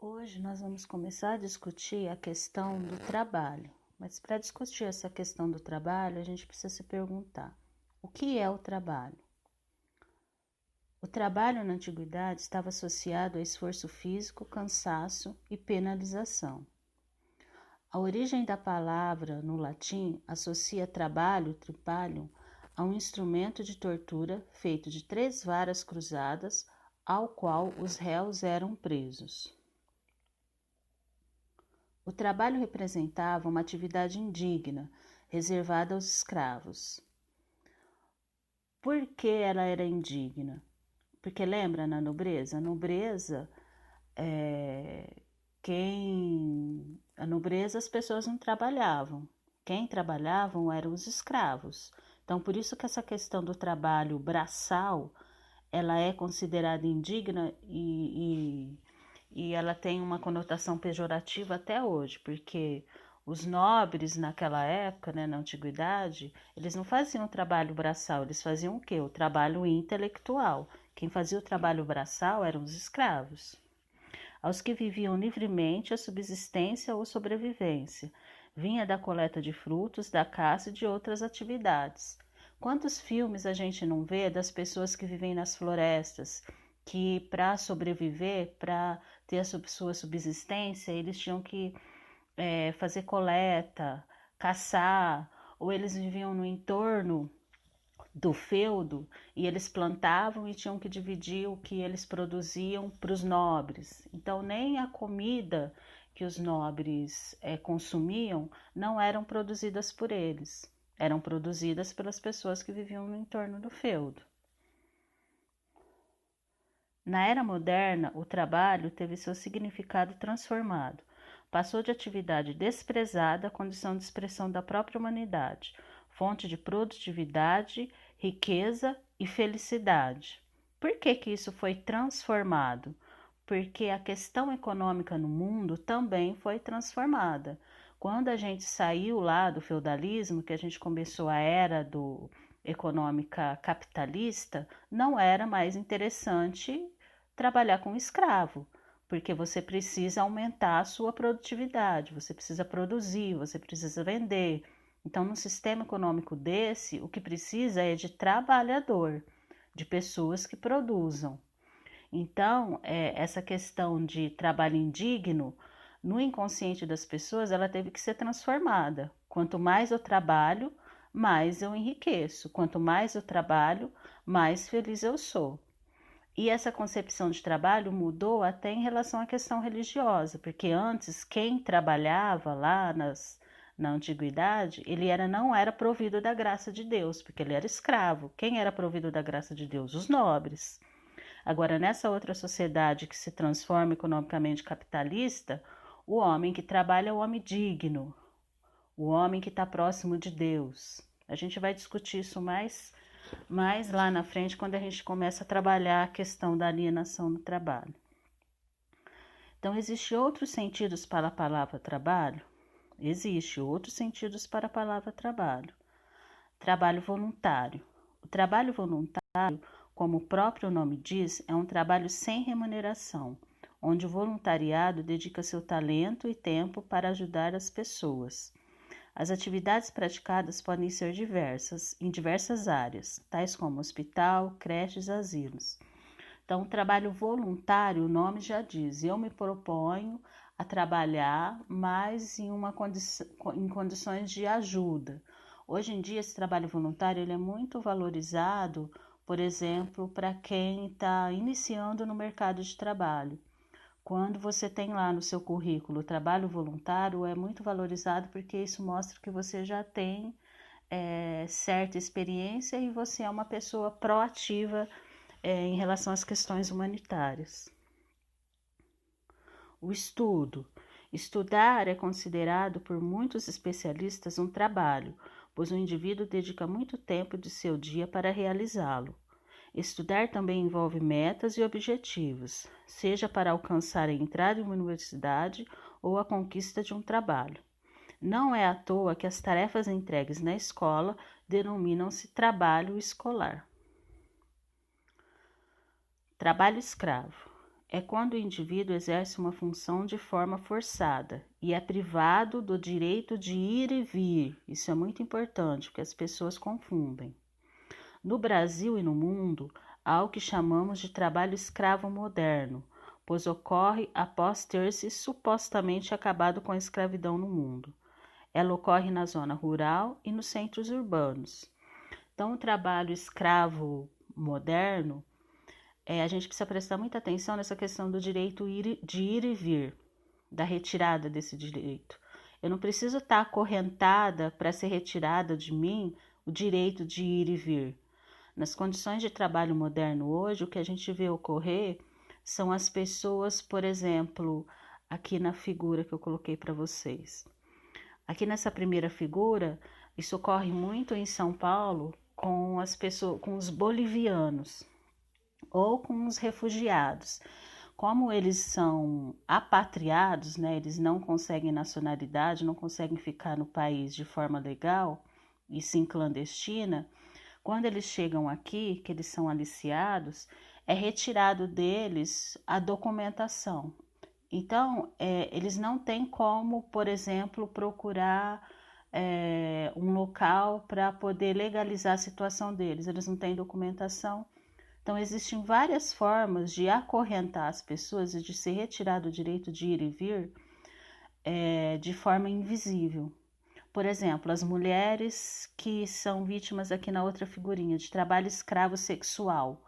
Hoje nós vamos começar a discutir a questão do trabalho, mas para discutir essa questão do trabalho, a gente precisa se perguntar: o que é o trabalho? O trabalho na antiguidade estava associado a esforço físico, cansaço e penalização. A origem da palavra no latim associa tripalium, a um instrumento de tortura feito de 3 varas cruzadas, ao qual os réus eram presos. O trabalho representava uma atividade indigna, reservada aos escravos. Por que ela era indigna? Porque lembra na nobreza? A nobreza as pessoas não trabalhavam. Quem trabalhavam eram os escravos. Então, por isso que essa questão do trabalho braçal, ela é considerada indigna e ela tem uma conotação pejorativa até hoje, porque os nobres naquela época, né, na antiguidade, eles não faziam o trabalho braçal, eles faziam o quê? O trabalho intelectual. Quem fazia o trabalho braçal eram os escravos. Aos que viviam livremente, a subsistência ou sobrevivência vinha da coleta de frutos, da caça e de outras atividades. Quantos filmes a gente não vê das pessoas que vivem nas florestas, que para sobreviver, para ter a sua subsistência, eles tinham que fazer coleta, caçar, ou eles viviam no entorno do feudo e eles plantavam e tinham que dividir o que eles produziam para os nobres. Então, nem a comida que os nobres consumiam não eram produzidas por eles, eram produzidas pelas pessoas que viviam no entorno do feudo. Na era moderna, o trabalho teve seu significado transformado. Passou de atividade desprezada à condição de expressão da própria humanidade, fonte de produtividade, riqueza e felicidade. Por que isso foi transformado? Porque a questão econômica no mundo também foi transformada. Quando a gente saiu lá do feudalismo, que a gente começou a era econômica capitalista, não era mais interessante trabalhar com escravo, porque você precisa aumentar a sua produtividade, você precisa produzir, você precisa vender. Então, num sistema econômico desse, o que precisa é de trabalhador, de pessoas que produzam. Então, essa questão de trabalho indigno, no inconsciente das pessoas, ela teve que ser transformada. Quanto mais eu trabalho, mais eu enriqueço. Quanto mais eu trabalho, mais feliz eu sou. E essa concepção de trabalho mudou até em relação à questão religiosa, porque antes quem trabalhava lá na antiguidade, não era provido da graça de Deus, porque ele era escravo. Quem era provido da graça de Deus? Os nobres. Agora, nessa outra sociedade que se transforma economicamente capitalista, o homem que trabalha é o homem digno, o homem que está próximo de Deus. A gente vai discutir isso mais lá na frente, quando a gente começa a trabalhar a questão da alienação no trabalho. Então, existem outros sentidos para a palavra trabalho? Existem outros sentidos para a palavra trabalho. Trabalho voluntário. O trabalho voluntário, como o próprio nome diz, é um trabalho sem remuneração, onde o voluntariado dedica seu talento e tempo para ajudar as pessoas. As atividades praticadas podem ser diversas, em diversas áreas, tais como hospital, creches, asilos. Então, o trabalho voluntário, o nome já diz, eu me proponho a trabalhar, mas em condições de ajuda. Hoje em dia, esse trabalho voluntário ele é muito valorizado, por exemplo, para quem está iniciando no mercado de trabalho. Quando você tem lá no seu currículo o trabalho voluntário, é muito valorizado porque isso mostra que você já tem certa experiência e você é uma pessoa proativa em relação às questões humanitárias. O estudo. Estudar é considerado por muitos especialistas um trabalho, pois o indivíduo dedica muito tempo de seu dia para realizá-lo. Estudar também envolve metas e objetivos, seja para alcançar a entrada em uma universidade ou a conquista de um trabalho. Não é à toa que as tarefas entregues na escola denominam-se trabalho escolar. Trabalho escravo. é quando o indivíduo exerce uma função de forma forçada e é privado do direito de ir e vir. Isso é muito importante, porque as pessoas confundem. No Brasil e no mundo, há o que chamamos de trabalho escravo moderno, pois ocorre após ter-se supostamente acabado com a escravidão no mundo. Ela ocorre na zona rural e nos centros urbanos. Então, o trabalho escravo moderno, a gente precisa prestar muita atenção nessa questão do direito de ir e vir, da retirada desse direito. Eu não preciso estar acorrentada para ser retirada de mim o direito de ir e vir. Nas condições de trabalho moderno hoje, o que a gente vê ocorrer são as pessoas, por exemplo, aqui na figura que eu coloquei para vocês. Aqui nessa primeira figura, isso ocorre muito em São Paulo com as pessoas, com os bolivianos ou com os refugiados. Como eles são apatriados, né, eles não conseguem nacionalidade, não conseguem ficar no país de forma legal e sim clandestina, quando eles chegam aqui, que eles são aliciados, é retirado deles a documentação. Então, eles não têm como, por exemplo, procurar um local para poder legalizar a situação deles. Eles não têm documentação. Então, existem várias formas de acorrentar as pessoas e de ser retirado o direito de ir e vir de forma invisível. Por exemplo, as mulheres que são vítimas aqui na outra figurinha de trabalho escravo sexual.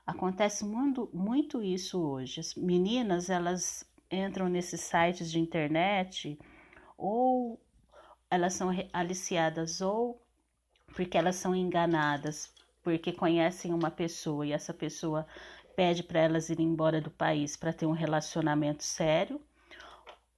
Acontece muito isso hoje. As meninas, elas entram nesses sites de internet ou elas são aliciadas ou porque elas são enganadas, porque conhecem uma pessoa e essa pessoa pede para elas irem embora do país para ter um relacionamento sério.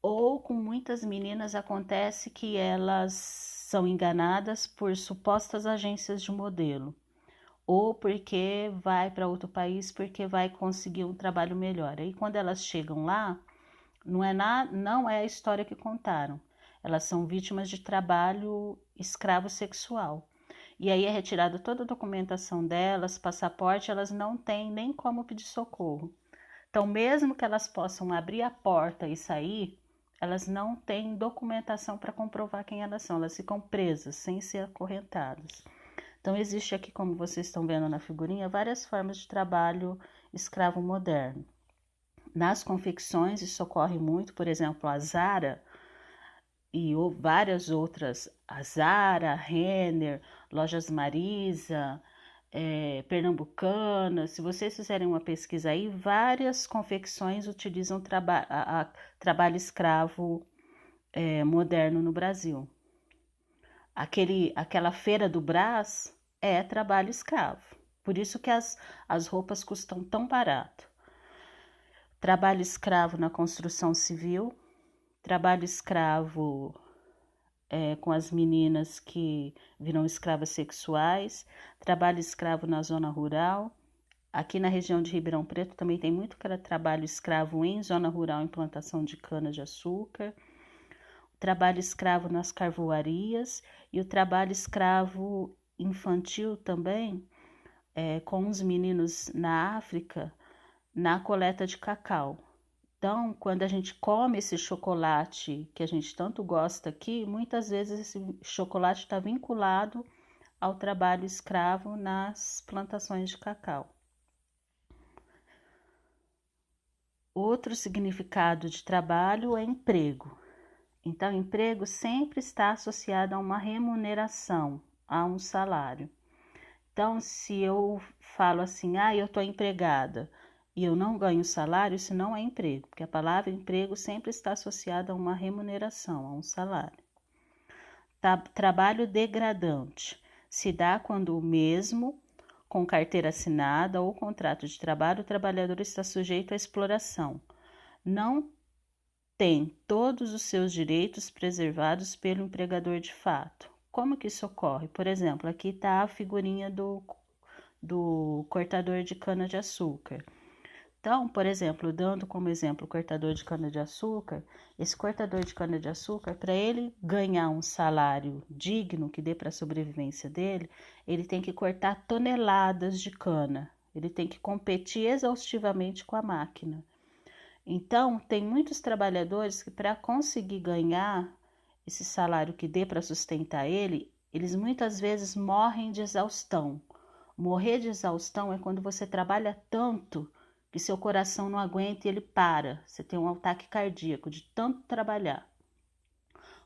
Ou com muitas meninas acontece que elas são enganadas por supostas agências de modelo, ou porque vai para outro país porque vai conseguir um trabalho melhor. Aí quando elas chegam lá, não é a história que contaram. Elas são vítimas de trabalho escravo sexual. E aí é retirada toda a documentação delas, passaporte, elas não têm nem como pedir socorro. Então, mesmo que elas possam abrir a porta e sair, elas não têm documentação para comprovar quem elas são. Elas ficam presas, sem ser acorrentadas. Então, existe aqui, como vocês estão vendo na figurinha, várias formas de trabalho escravo moderno. Nas confecções, isso ocorre muito, por exemplo, a Zara e várias outras, a Zara, a Renner, Lojas Marisa, Pernambucana. Se vocês fizerem uma pesquisa aí, várias confecções utilizam trabalho escravo moderno no Brasil. Aquela feira do Brás é trabalho escravo. Por isso que as roupas custam tão barato. Trabalho escravo na construção civil, trabalho escravo com as meninas que viram escravas sexuais, trabalho escravo na zona rural. Aqui na região de Ribeirão Preto também tem muito trabalho escravo em zona rural, em plantação de cana-de-açúcar, trabalho escravo nas carvoarias e o trabalho escravo infantil também, com os meninos na África, na coleta de cacau. Então, quando a gente come esse chocolate que a gente tanto gosta aqui, muitas vezes esse chocolate está vinculado ao trabalho escravo nas plantações de cacau. Outro significado de trabalho é emprego. Então, emprego sempre está associado a uma remuneração, a um salário. Então, se eu falo assim, eu estou empregada e eu não ganho salário, isso não é emprego, porque a palavra emprego sempre está associada a uma remuneração, a um salário. Trabalho degradante se dá quando o mesmo, com carteira assinada ou contrato de trabalho, o trabalhador está sujeito à exploração. Não tem todos os seus direitos preservados pelo empregador de fato. Como que isso ocorre? Por exemplo, aqui está a figurinha do cortador de cana-de-açúcar. Então, por exemplo, dando como exemplo o cortador de cana-de-açúcar, esse cortador de cana-de-açúcar, para ele ganhar um salário digno que dê para a sobrevivência dele, ele tem que cortar toneladas de cana. Ele tem que competir exaustivamente com a máquina. Então, tem muitos trabalhadores que, para conseguir ganhar esse salário que dê para sustentar ele, eles muitas vezes morrem de exaustão. Morrer de exaustão é quando você trabalha tanto que seu coração não aguenta e ele para. Você tem um ataque cardíaco de tanto trabalhar.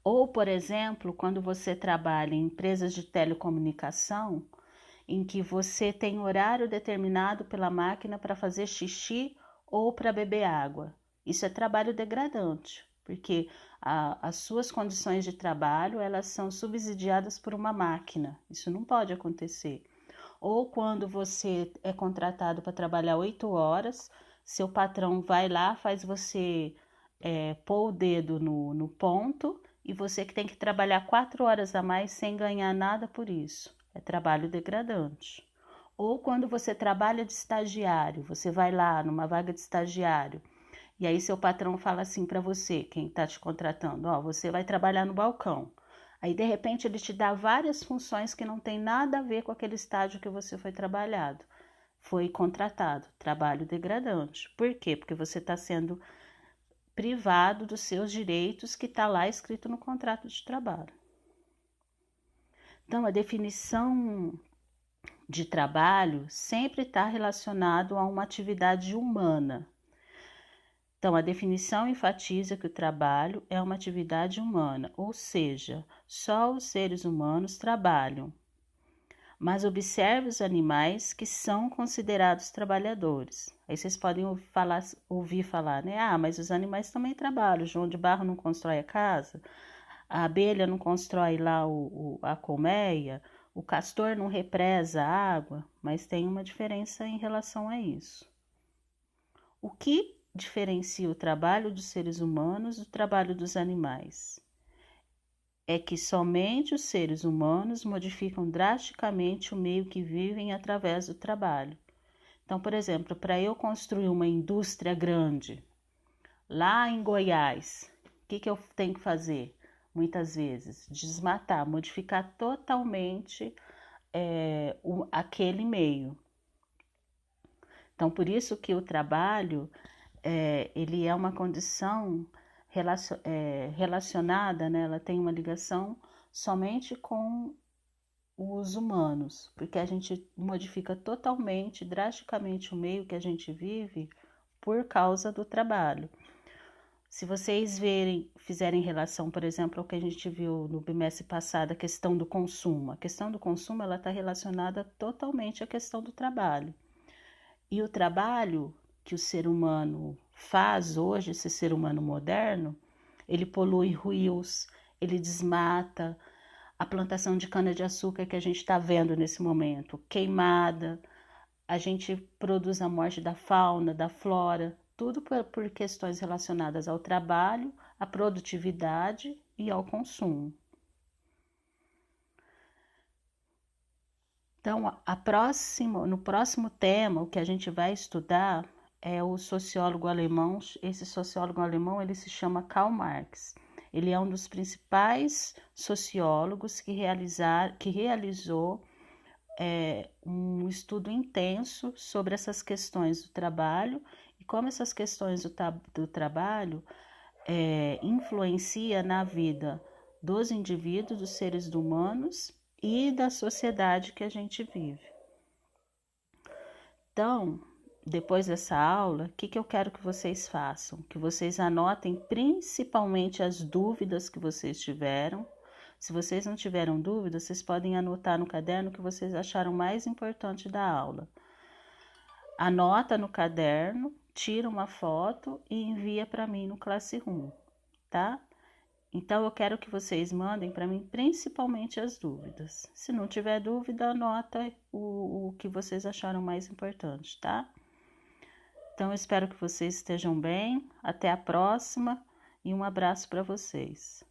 Ou, por exemplo, quando você trabalha em empresas de telecomunicação, em que você tem horário determinado pela máquina para fazer xixi ou para beber água. Isso é trabalho degradante, porque as suas condições de trabalho elas são subsidiadas por uma máquina. Isso não pode acontecer. Ou quando você é contratado para trabalhar 8 horas, seu patrão vai lá, faz você pôr o dedo no ponto e você que tem que trabalhar 4 horas a mais sem ganhar nada por isso. É trabalho degradante. Ou quando você trabalha de estagiário, você vai lá numa vaga de estagiário e aí seu patrão fala assim para você, quem está te contratando, ó, você vai trabalhar no balcão. Aí de repente ele te dá várias funções que não tem nada a ver com aquele estágio que você foi contratado. Trabalho degradante. Por quê? Porque você está sendo privado dos seus direitos que está lá escrito no contrato de trabalho. Então, a definição de trabalho sempre está relacionado a uma atividade humana. Então, a definição enfatiza que o trabalho é uma atividade humana, ou seja, só os seres humanos trabalham. Mas observe os animais que são considerados trabalhadores. Aí vocês podem ouvir falar, né? Ah, mas os animais também trabalham. O João de Barro não constrói a casa, a abelha não constrói lá a colmeia, o castor não represa a água, mas tem uma diferença em relação a isso. O que diferencia o trabalho dos seres humanos do trabalho dos animais? É que somente os seres humanos modificam drasticamente o meio que vivem através do trabalho. Então, por exemplo, para eu construir uma indústria grande lá em Goiás, o que eu tenho que fazer? Muitas vezes, desmatar, modificar totalmente aquele meio. Então, por isso que o trabalho ele é uma condição relacionada, né? Ela tem uma ligação somente com os humanos, porque a gente modifica totalmente, drasticamente o meio que a gente vive por causa do trabalho. Se vocês fizerem relação, por exemplo, ao que a gente viu no bimestre passado, a questão do consumo. A questão do consumo ela está relacionada totalmente à questão do trabalho. E o trabalho que o ser humano faz hoje, esse ser humano moderno, ele polui rios, ele desmata, a plantação de cana-de-açúcar que a gente está vendo nesse momento, queimada, a gente produz a morte da fauna, da flora, tudo por questões relacionadas ao trabalho, à produtividade e ao consumo. Então, no próximo tema, o que a gente vai estudar é o sociólogo alemão. Esse sociólogo alemão ele se chama Karl Marx. Ele é um dos principais sociólogos que realizou um estudo intenso sobre essas questões do trabalho e como essas questões do trabalho influencia na vida dos indivíduos, dos seres humanos e da sociedade que a gente vive. Então, depois dessa aula, o que eu quero que vocês façam? Que vocês anotem principalmente as dúvidas que vocês tiveram. Se vocês não tiveram dúvidas, vocês podem anotar no caderno o que vocês acharam mais importante da aula. Anota no caderno, tira uma foto e envia para mim no Classroom, tá? Então, eu quero que vocês mandem para mim principalmente as dúvidas. Se não tiver dúvida, anota o que vocês acharam mais importante, tá? Então, eu espero que vocês estejam bem. Até a próxima e um abraço para vocês.